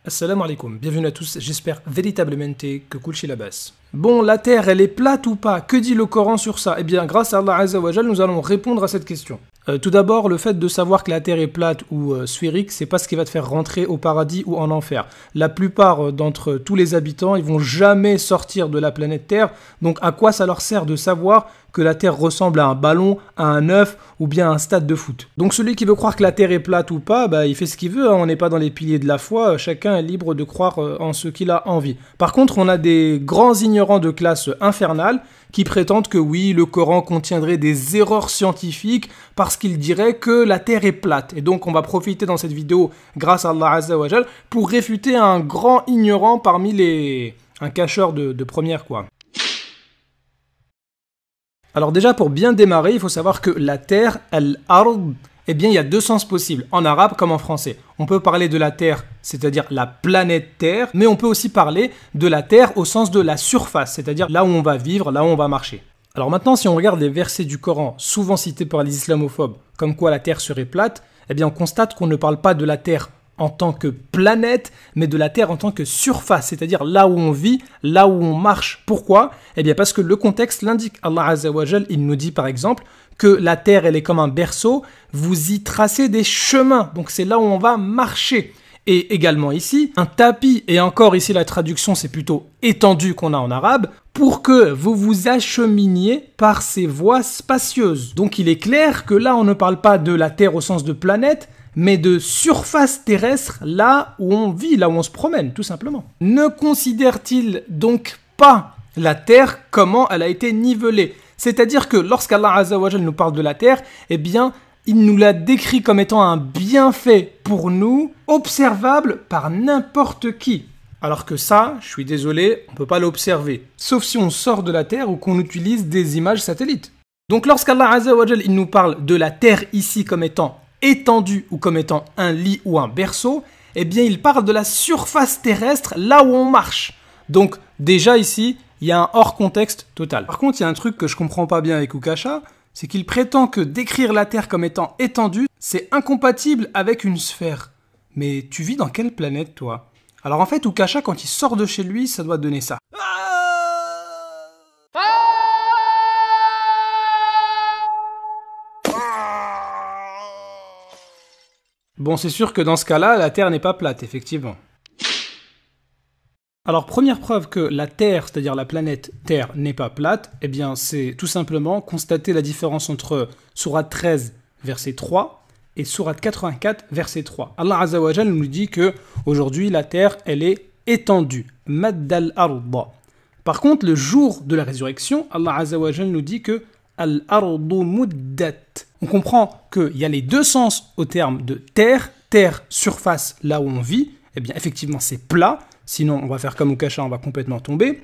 Assalamu alaikum, bienvenue à tous, j'espère véritablement que Kulchi la basse. Bon, la Terre, elle est plate ou pas? Que dit le Coran sur ça? Eh bien, grâce à Allah Azza wa Jal, nous allons répondre à cette question. Tout d'abord, le fait de savoir que la Terre est plate ou sphérique, c'est pas ce qui va te faire rentrer au paradis ou en enfer. La plupart d'entre tous les habitants, ils vont jamais sortir de la planète Terre, donc à quoi ça leur sert de savoir que la Terre ressemble à un ballon, à un œuf ou bien à un stade de foot? Donc celui qui veut croire que la Terre est plate ou pas, bah, il fait ce qu'il veut, hein. On n'est pas dans les piliers de la foi, chacun est libre de croire en ce qu'il a envie. Par contre, on a des grands ignorants de classe infernale qui prétendent que oui, le Coran contiendrait des erreurs scientifiques parce qu'il dirait que la Terre est plate. Et donc on va profiter dans cette vidéo, grâce à Allah Azza wa Jal, pour réfuter un grand ignorant parmi un cacheur de première, quoi. Alors déjà, pour bien démarrer, il faut savoir que la Terre, al-ard, eh bien, il y a deux sens possibles, en arabe comme en français. On peut parler de la Terre, c'est-à-dire la planète Terre, mais on peut aussi parler de la Terre au sens de la surface, c'est-à-dire là où on va vivre, là où on va marcher. Alors maintenant, si on regarde les versets du Coran, souvent cités par les islamophobes, comme quoi la Terre serait plate, eh bien, on constate qu'on ne parle pas de la Terre en tant que planète, mais de la Terre en tant que surface, c'est-à-dire là où on vit, là où on marche. Pourquoi? Eh bien parce que le contexte l'indique. Allah Azza wa Jal, il nous dit par exemple que la Terre, elle est comme un berceau, vous y tracez des chemins, donc c'est là où on va marcher. Et également ici, un tapis, et encore ici la traduction c'est plutôt étendu qu'on a en arabe, pour que vous vous acheminiez par ces voies spacieuses. Donc il est clair que là on ne parle pas de la Terre au sens de planète, mais de surface terrestre, là où on vit, là où on se promène, tout simplement. Ne considère-t-il donc pas la Terre comment elle a été nivelée? C'est-à-dire que lorsqu'Allah Azza wa Jal nous parle de la Terre, eh bien, il nous la décrit comme étant un bienfait pour nous, observable par n'importe qui. Alors que ça, je suis désolé, on ne peut pas l'observer, sauf si on sort de la Terre ou qu'on utilise des images satellites. Donc lorsqu'Allah Azza wa Jal, il nous parle de la Terre ici comme étant étendu ou comme étant un lit ou un berceau, eh bien il parle de la surface terrestre là où on marche. Donc déjà ici, il y a un hors contexte total. Par contre, il y a un truc que je comprends pas bien avec Ukasha, c'est qu'il prétend que décrire la Terre comme étant étendue, c'est incompatible avec une sphère. Mais tu vis dans quelle planète, toi? Alors en fait, Ukasha, quand il sort de chez lui, ça doit donner ça. Bon, c'est sûr que dans ce cas-là, la Terre n'est pas plate, effectivement. Alors, première preuve que la Terre, c'est-à-dire la planète Terre, n'est pas plate, eh bien, c'est tout simplement constater la différence entre Sourate 13, verset 3, et Sourate 84, verset 3. Allah Azza wa Jal nous dit que aujourd'hui la Terre, elle est étendue. Maddal arda. Par contre, le jour de la résurrection, Allah Azza wa Jal nous dit que al-ardu muddat. On comprend qu'il y a les deux sens au terme de terre, terre, surface, là où on vit. Eh bien, effectivement, c'est plat. Sinon, on va faire comme Ukasha, on va complètement tomber.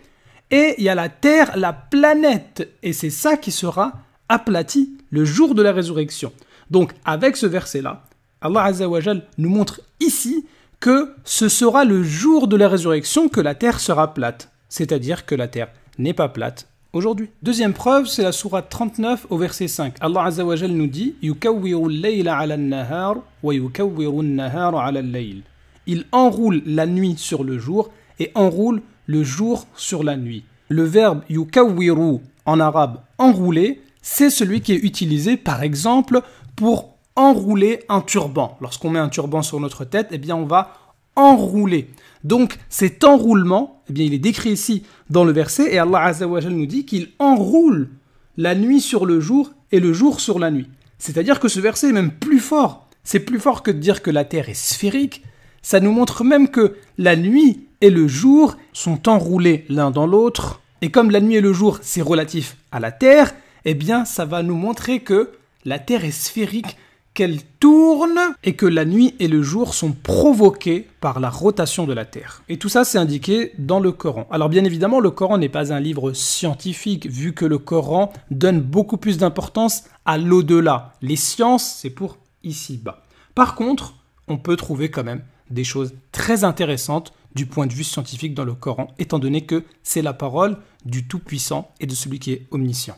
Et il y a la terre, la planète. Et c'est ça qui sera aplati le jour de la résurrection. Donc, avec ce verset-là, Allah Azza wa Jal nous montre ici que ce sera le jour de la résurrection que la terre sera plate. C'est-à-dire que la terre n'est pas plate aujourd'hui. Deuxième preuve, c'est la sourate 39 au verset 5. Allah Azza wa Jal nous dit Yukawwiru al-layla ala an-nahar wa yukawwiru an-nahara ala al-layl. Il enroule la nuit sur le jour et enroule le jour sur la nuit. Le verbe yukawwiru en arabe enrouler, c'est celui qui est utilisé par exemple pour enrouler un turban. Lorsqu'on met un turban sur notre tête, eh bien on va enrouler. Donc cet enroulement, eh bien, il est décrit ici dans le verset et Allah Azza wa Jal nous dit qu'il enroule la nuit sur le jour et le jour sur la nuit. C'est-à-dire que ce verset est même plus fort. C'est plus fort que de dire que la Terre est sphérique. Ça nous montre même que la nuit et le jour sont enroulés l'un dans l'autre. Et comme la nuit et le jour, c'est relatif à la Terre, eh bien ça va nous montrer que la Terre est sphérique, qu'elle tourne et que la nuit et le jour sont provoqués par la rotation de la Terre. Et tout ça, c'est indiqué dans le Coran. Alors bien évidemment, le Coran n'est pas un livre scientifique, vu que le Coran donne beaucoup plus d'importance à l'au-delà. Les sciences, c'est pour ici-bas. Par contre, on peut trouver quand même des choses très intéressantes du point de vue scientifique dans le Coran, étant donné que c'est la parole du Tout-Puissant et de celui qui est omniscient.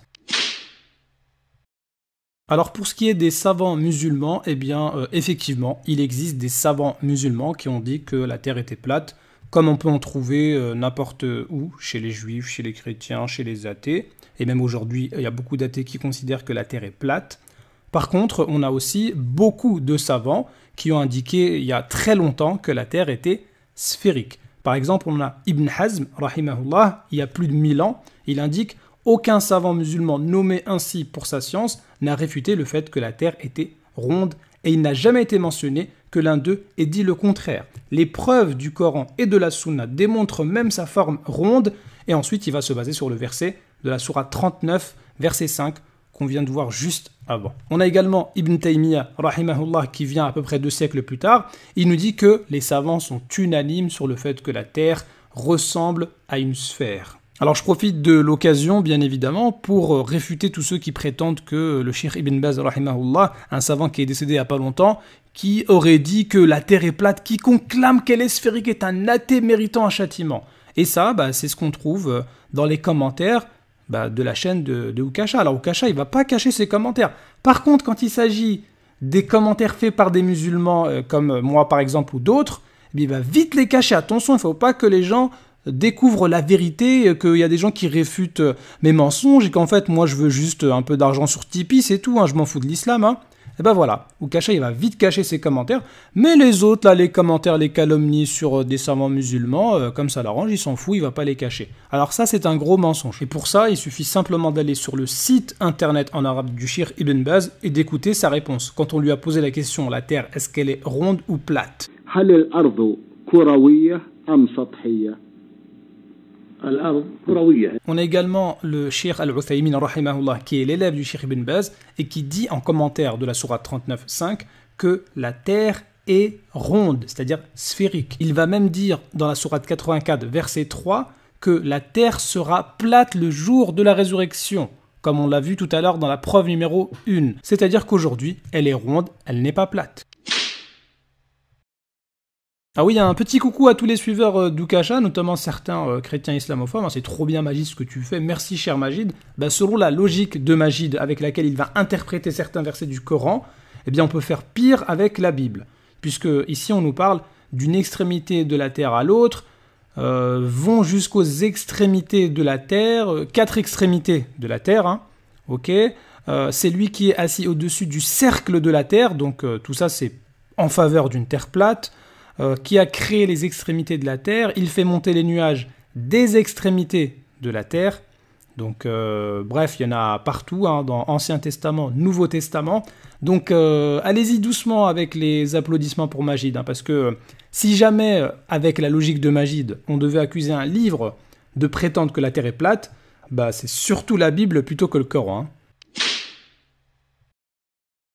Alors pour ce qui est des savants musulmans, eh bien effectivement, il existe des savants musulmans qui ont dit que la Terre était plate, comme on peut en trouver n'importe où, chez les juifs, chez les chrétiens, chez les athées, et même aujourd'hui, il y a beaucoup d'athées qui considèrent que la Terre est plate. Par contre, on a aussi beaucoup de savants qui ont indiqué il y a très longtemps que la Terre était sphérique. Par exemple, on a Ibn Hazm, rahimahullah, il y a plus de 1000 ans, il indique « Aucun savant musulman nommé ainsi pour sa science n'a réfuté le fait que la Terre était ronde et il n'a jamais été mentionné que l'un d'eux ait dit le contraire. Les preuves du Coran et de la Sunna démontrent même sa forme ronde et ensuite il va se baser sur le verset de la sourate 39, verset 5, qu'on vient de voir juste avant. On a également Ibn Taymiyyah, rahimahullah, qui vient à peu près 2 siècles plus tard. Il nous dit que les savants sont unanimes sur le fait que la Terre ressemble à une sphère. Alors je profite de l'occasion, bien évidemment, pour réfuter tous ceux qui prétendent que le Cheikh Ibn Baz, rahimahullah, un savant qui est décédé il n'y a pas longtemps, qui aurait dit que la Terre est plate, quiconque clame qu'elle est sphérique est un athée méritant un châtiment. Et ça, c'est ce qu'on trouve dans les commentaires de la chaîne de Oukacha. Alors Oukacha, il ne va pas cacher ses commentaires. Par contre, quand il s'agit des commentaires faits par des musulmans, comme moi par exemple, ou d'autres, il va vite les cacher. Attention, il ne faut pas que les gens découvrent la vérité, qu'il y a des gens qui réfutent mes mensonges, et qu'en fait, moi, je veux juste un peu d'argent sur Tipeee, c'est tout, je m'en fous de l'islam. Et ben voilà, Oukacha, il va vite cacher ses commentaires, mais les autres, là, les commentaires, les calomnies sur des savants musulmans, comme ça l'arrange, il s'en fout, il va pas les cacher. Alors ça, c'est un gros mensonge. Et pour ça, il suffit simplement d'aller sur le site internet en arabe du Cheikh Ibn Baz et d'écouter sa réponse. Quand on lui a posé la question, la Terre, est-ce qu'elle est ronde ou plate? On a également le Cheikh Al-Uthaymin, rahimahullah, qui est l'élève du Cheikh Ibn Baz, et qui dit en commentaire de la sourate 39.5 que la Terre est ronde, c'est-à-dire sphérique. Il va même dire dans la sourate 84, verset 3, que la Terre sera plate le jour de la résurrection, comme on l'a vu tout à l'heure dans la preuve numéro 1. C'est-à-dire qu'aujourd'hui, elle est ronde, elle n'est pas plate. Ah oui, un petit coucou à tous les suiveurs d'Oukacha, notamment certains chrétiens islamophobes. C'est trop bien Majid ce que tu fais, merci cher Majid. Selon la logique de Majid avec laquelle il va interpréter certains versets du Coran, eh bien on peut faire pire avec la Bible. Puisque ici on nous parle d'une extrémité de la terre à l'autre, vont jusqu'aux extrémités de la terre, 4 extrémités de la terre, ok. C'est lui qui est assis au-dessus du cercle de la terre, donc tout ça c'est en faveur d'une terre plate. Qui a créé les extrémités de la terre, il fait monter les nuages des extrémités de la terre. Donc, bref, il y en a partout, dans Ancien Testament, Nouveau Testament. Donc, allez-y doucement avec les applaudissements pour Majid, parce que si jamais, avec la logique de Majid, on devait accuser un livre de prétendre que la terre est plate, c'est surtout la Bible plutôt que le Coran.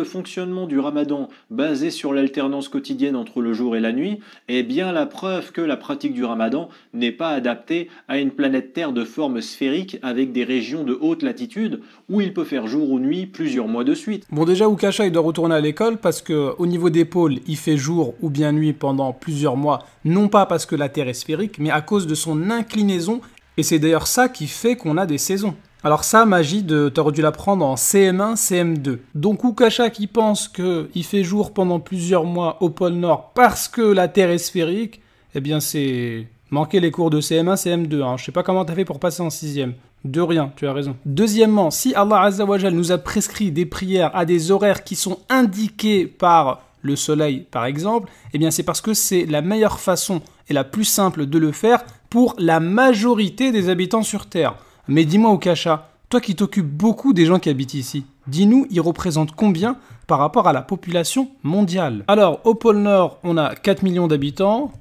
Le fonctionnement du ramadan basé sur l'alternance quotidienne entre le jour et la nuit est bien la preuve que la pratique du ramadan n'est pas adaptée à une planète Terre de forme sphérique avec des régions de haute latitude où il peut faire jour ou nuit plusieurs mois de suite. Bon déjà Oukacha il doit retourner à l'école parce que au niveau des pôles il fait jour ou bien nuit pendant plusieurs mois, non pas parce que la Terre est sphérique mais à cause de son inclinaison et c'est d'ailleurs ça qui fait qu'on a des saisons. Alors ça, Majid, t'aurais dû l'apprendre en CM1, CM2. Donc Oukacha qui pense qu'il fait jour pendant plusieurs mois au pôle Nord parce que la Terre est sphérique, eh bien c'est manquer les cours de CM1, CM2. Je sais pas comment t'as fait pour passer en 6e. De rien, tu as raison. Deuxièmement, si Allah Azza wa Jal nous a prescrit des prières à des horaires qui sont indiqués par le soleil, par exemple, eh bien c'est parce que c'est la meilleure façon et la plus simple de le faire pour la majorité des habitants sur Terre. Mais dis-moi Oukacha, toi qui t'occupes beaucoup des gens qui habitent ici, dis-nous, ils représentent combien par rapport à la population mondiale? Alors, au pôle Nord, on a 4 millions d'habitants,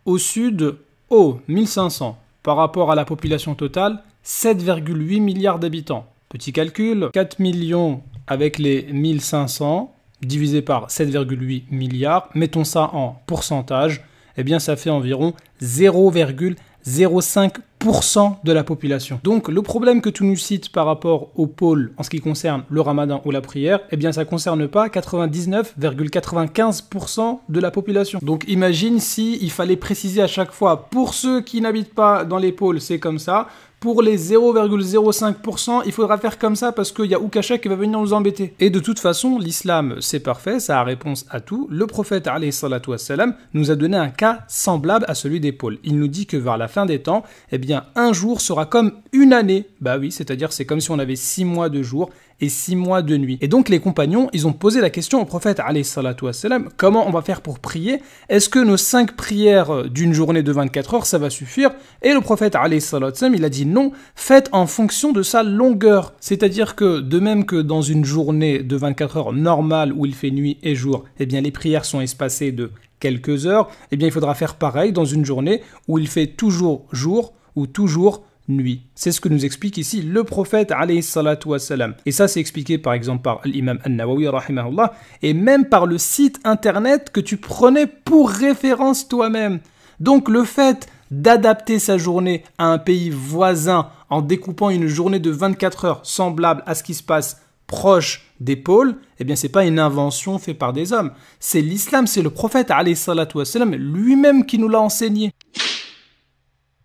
au Sud, 1500. Par rapport à la population totale, 7,8 milliards d'habitants. Petit calcul, 4 millions avec les 1500, divisé par 7,8 milliards, mettons ça en pourcentage, eh bien ça fait environ 0,05% % de la population. Donc le problème que tu nous cites par rapport au pôle en ce qui concerne le ramadan ou la prière, eh bien ça ne concerne pas 99,95% de la population. Donc imagine si il fallait préciser à chaque fois, pour ceux qui n'habitent pas dans les pôles, c'est comme ça. Pour les 0,05%, il faudra faire comme ça parce qu'il y a Oukasha qui va venir nous embêter. Et de toute façon, l'islam, c'est parfait, ça a réponse à tout. Le prophète, alayhi salatu wassalam, nous a donné un cas semblable à celui des pôles. Il nous dit que vers la fin des temps, eh bien, un jour sera comme une année. Bah oui, c'est-à-dire c'est comme si on avait 6 mois de jours et 6 mois de nuit. Et donc les compagnons, ils ont posé la question au prophète, alayhi salatu wassalam, comment on va faire pour prier? Est-ce que nos 5 prières d'une journée de 24 heures, ça va suffire? Et le prophète, alayhi salatu wassalam, il a dit non, faites en fonction de sa longueur. C'est-à-dire que de même que dans une journée de 24 heures normale où il fait nuit et jour, eh bien les prières sont espacées de quelques heures, eh bien il faudra faire pareil dans une journée où il fait toujours jour ou toujours nuit. C'est ce que nous explique ici le prophète alayhi salatu wassalam. Et ça c'est expliqué par exemple par l'imam An-Nawawi rahimahullah et même par le site internet que tu prenais pour référence toi-même. Donc le fait d'adapter sa journée à un pays voisin en découpant une journée de 24 heures semblable à ce qui se passe proche des pôles, eh bien c'est pas une invention faite par des hommes. C'est l'islam, c'est le prophète alayhi salatu wassalam lui-même qui nous l'a enseigné.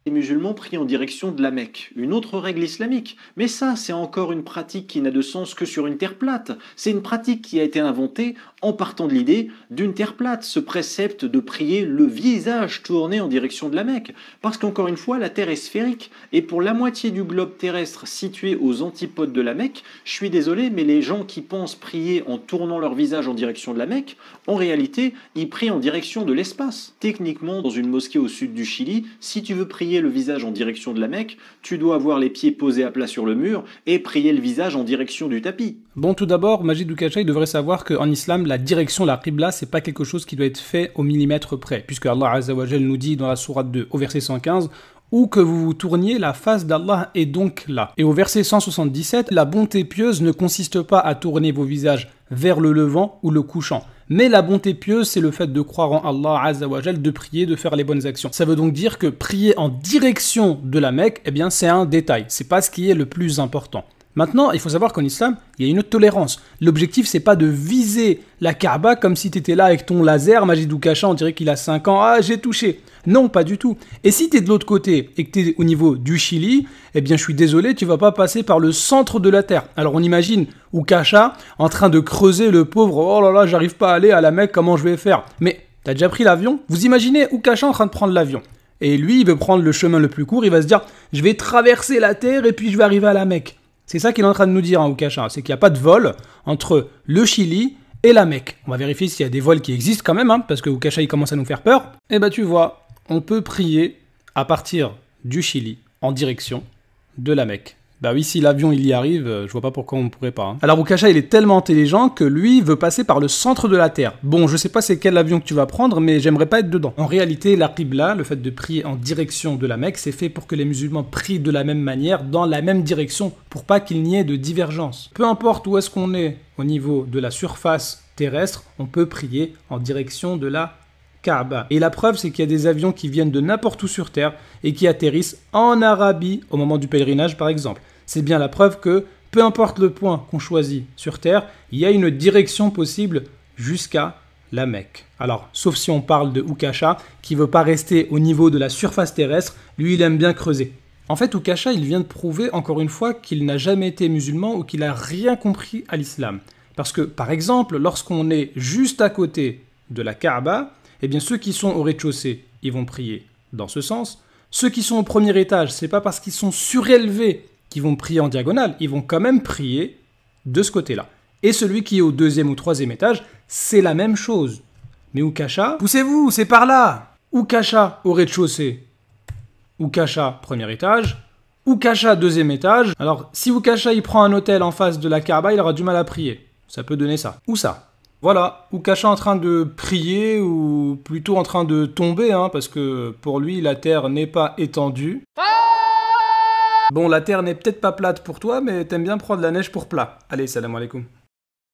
Les musulmans prient en direction de la Mecque, une autre règle islamique. Mais ça, c'est encore une pratique qui n'a de sens que sur une terre plate. C'est une pratique qui a été inventée en partant de l'idée d'une terre plate, ce précepte de prier le visage tourné en direction de la Mecque. Parce qu'encore une fois, la terre est sphérique, et pour la moitié du globe terrestre situé aux antipodes de la Mecque, je suis désolé, mais les gens qui pensent prier en tournant leur visage en direction de la Mecque, en réalité, ils prient en direction de l'espace. Techniquement, dans une mosquée au sud du Chili, si tu veux prier le visage en direction de la Mecque, tu dois avoir les pieds posés à plat sur le mur et prier le visage en direction du tapis. Bon, tout d'abord, Majid Oukasha, il devrait savoir qu'en islam, la direction, la qibla, c'est pas quelque chose qui doit être fait au millimètre près, puisque Allah Azza wa Jal nous dit dans la sourate 2, au verset 115, où que vous vous tourniez, la face d'Allah est donc là. Et au verset 177, la bonté pieuse ne consiste pas à tourner vos visages vers le levant ou le couchant. Mais la bonté pieuse, c'est le fait de croire en Allah Azza wa Jal, de prier, de faire les bonnes actions. Ça veut donc dire que prier en direction de la Mecque, eh bien c'est un détail, c'est pas ce qui est le plus important. Maintenant, il faut savoir qu'en islam, il y a une tolérance. L'objectif, c'est pas de viser la Kaaba comme si tu étais là avec ton laser, Majid Oukasha, on dirait qu'il a 5 ans, ah j'ai touché. Non, pas du tout. Et si tu es de l'autre côté et que tu es au niveau du Chili, eh bien je suis désolé, tu vas pas passer par le centre de la Terre. Alors on imagine Oukasha en train de creuser le pauvre, oh là là, j'arrive pas à aller à la Mecque, comment je vais faire? Mais t'as déjà pris l'avion? Vous imaginez Oukasha en train de prendre l'avion. Et lui, il veut prendre le chemin le plus court, il va se dire, je vais traverser la Terre et puis je vais arriver à la Mecque. C'est ça qu'il est en train de nous dire, hein, Oukasha, c'est qu'il n'y a pas de vol entre le Chili et la Mecque. On va vérifier s'il y a des vols qui existent quand même, hein, parce que Oukasha, il commence à nous faire peur. Et bah tu vois, on peut prier à partir du Chili en direction de la Mecque. Bah oui, si l'avion il y arrive, je vois pas pourquoi on ne pourrait pas. Hein. Alors Oukasha, il est tellement intelligent que lui veut passer par le centre de la Terre. Bon, je sais pas c'est quel avion que tu vas prendre, mais j'aimerais pas être dedans. En réalité, la qibla, le fait de prier en direction de la Mecque, c'est fait pour que les musulmans prient de la même manière, dans la même direction, pour pas qu'il n'y ait de divergence. Peu importe où est-ce qu'on est au niveau de la surface terrestre, on peut prier en direction de la Kaaba. Et la preuve, c'est qu'il y a des avions qui viennent de n'importe où sur Terre et qui atterrissent en Arabie au moment du pèlerinage, par exemple. C'est bien la preuve que, peu importe le point qu'on choisit sur Terre, il y a une direction possible jusqu'à la Mecque. Alors, sauf si on parle de Oukasha, qui ne veut pas rester au niveau de la surface terrestre, lui, il aime bien creuser. En fait, Oukasha, il vient de prouver, encore une fois, qu'il n'a jamais été musulman ou qu'il n'a rien compris à l'islam. Parce que, par exemple, lorsqu'on est juste à côté de la Kaaba, eh bien, ceux qui sont au rez-de-chaussée, ils vont prier dans ce sens. Ceux qui sont au premier étage, c'est pas parce qu'ils sont surélevés qu'ils vont prier en diagonale, ils vont quand même prier de ce côté-là. Et celui qui est au deuxième ou troisième étage, c'est la même chose. Mais Oukasha, poussez-vous, c'est par là. Oukasha au rez-de-chaussée. Oukasha, premier étage. Oukasha, deuxième étage. Alors, si Oukasha, il prend un hôtel en face de la Kaaba, il aura du mal à prier. Ça peut donner ça. Ou ça. Voilà, Oukasha en train de prier, ou plutôt en train de tomber, hein, parce que pour lui, la terre n'est pas étendue. Bon, la terre n'est peut-être pas plate pour toi, mais t'aimes bien prendre la neige pour plat. Allez, salam alaikum.